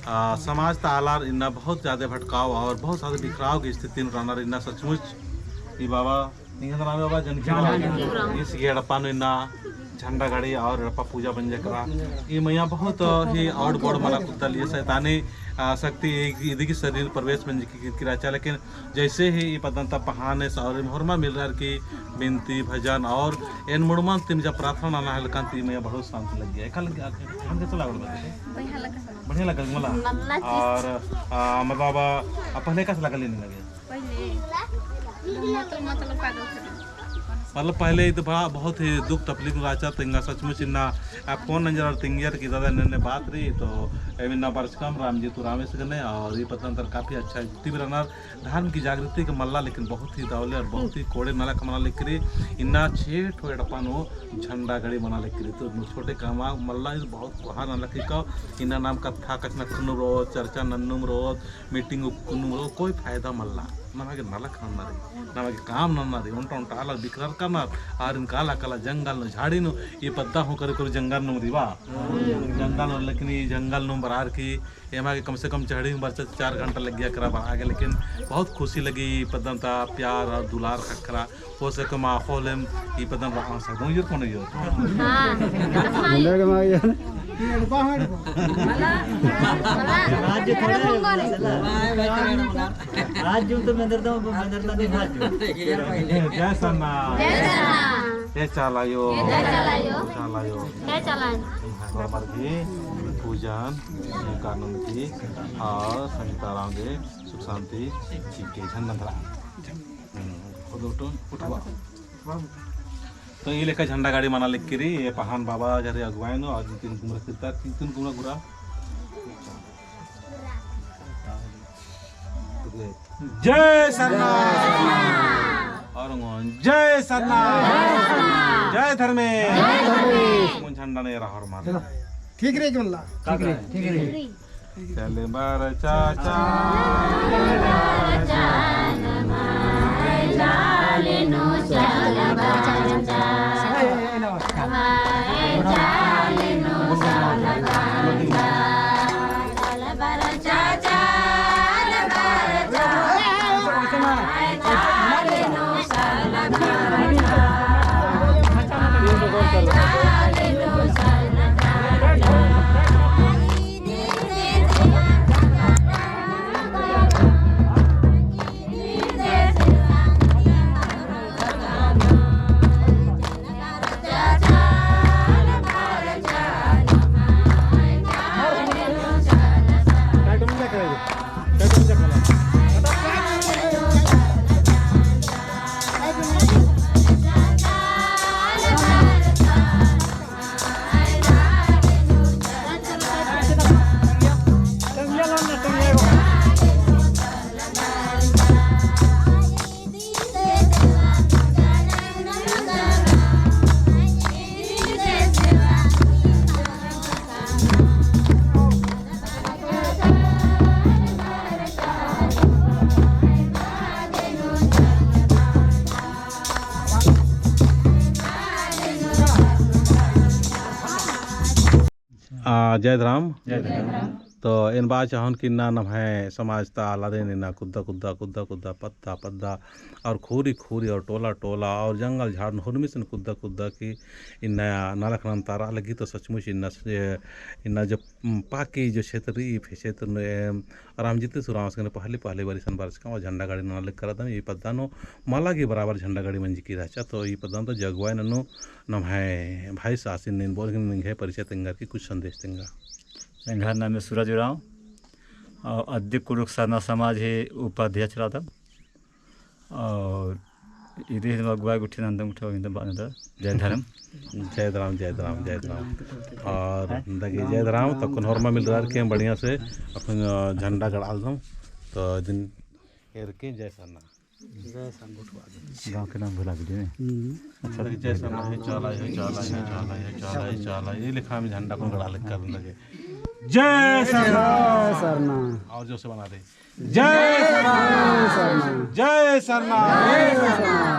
समाज तालार इन्ना बहुत ज़्यादा भटकाव और बहुत ज़्यादा बिखराव की स्थिति में रहना इन्ना सचमुच ये बाबा नाम बाबा जनकी इस गेड़प्पा इन्ना झंडा गाड़ी और रप्पा पूजा बन जकरा ये मैया बहुत ही आउट बोर्ड मला कुत्ता लिए शैतानी शक्ति यदि की शरीर प्रवेश बन किराचा लेकिन जैसे ही ये पदंता पहाने और मुहरमा मिल रहा की बिनती भजन और इन मुड़मान तीन जब प्रार्थना नाना है लकान ती मैया बहुत शांति लग गया कल हम कैसा लागल बढ़िया लगा मला और मैं बाबा पहले कैसा लगा लेने लगे मतलब पहले ही तो बड़ा बहुत ही दुख तकलीफ राचा तिंगा सचमुच इन्ना फोन नजर और तिंगियर की दादा ने बात रही तो इन्ना वर्ष कम राम जी तो रामेश गने और ये पतंतर काफ़ी अच्छा तीव्र रनर धर्म की जागृति के मल्ला लेकिन बहुत ही दौले और बहुत ही कोड़े नाला कमना लिख रही इन्ना 6 ठोड़पानो झंडा गड़ी बना लिख रही तो छोटे कमा मल्ला बहुत कोहार नाला की का इन्ना नाम कथा कचना खुनु रोज चर्चा नन्नुम रोज मीटिंग कुनु रोज कोई फायदा मल्ला नಮಗೆ ನಲಕ ಅನ್ನರಿ ನಮಗೆ ಕಾಮ್ ಅನ್ನರಿ ಉಂಟ ಆಲ ಬಿಕ್ರರ್ ಕನ್ನರ್ ಆರಿನ ಕಾಲ ಕಾಲ जंगल नो झाड़ी नो ये पद्दा हो करे करे जंगल नो रिवा जंगल नो लेकिन ये जंगल नो बरार की एमा के कम से कम चढ़ी में बरस 4 घंटा लग गया करा आगे लेकिन बहुत खुशी लगी पदंता प्यार और दुलार खखरा हो सके माहौल में ये पदन रहा सकूं ये कौन यो हां मंदिर के माया राज्य आज जो तो मंदिर तो मंदिर तो दिखा जो जय सन्ना ये चलायो हमार की पूजन कानून की और संगीताराम के सुख शांति के झंडा उठवा तो ये लेकर झंडा गाड़ी मना लिख करी ये पहान बाबा जरे अगुवाई नो आज तीन कुमरा कितना तीन कुमरा गुरा जय सरना और जय सरना जय धर्मे मुन झंडा ने रहा और मार ठीक रे गल्ला ठीक रे चले बार चाचा जाले नो चल बाचा जाले नो चल बाचा चल बार चाचा जाले नो चल बाचा जाले नो चल जय राम तो इन बात चाहन कि ना नम है समाज ता आलादे ना कुद्दा कुद्दा कुद्दा कुद्दा पत्ता पद्दा और खूरी खूरी और टोला टोला और जंगल झाड़ हुरमी से कुद्दा कुद्दा की इन नया नालखनन तारा लगी तो सचमुच इन जब पाकी जो क्षेत्र क्षेत्र में रामजीत सुराम से पहले पहले बारी सन बार का झंडा गाड़ी ना लग करा था ये पद्दानो माला के बराबर झंडा गाड़ी मंजी की राचा तो ये पद्दा तो जगवाई ननो नम है भाई सासिन ने बोल के परिचय तिंगा की कुछ संदेश तिंगा संघार नाम है सूरज राव और अध्यक्ष कुरुक साधना समाज है उपाध्यक्ष रहा था और इधे अगुवाई उठी नंदम उठा जय धर्म जय राम जय राम जय राम और देखिए जय राम तब को नॉर्मा मिल रहा है बढ़िया से अपन झंडा गड़ा दूँ तो दिन एर के जय सरना गाँव के नाम भुला दीजिए अच्छा जय सरना है चला है चला है चला है चला है चला ये लिखा में झंडा को गड़ा लिख कर लगे जय सरना और जो से बना दे जय सरना जय सरना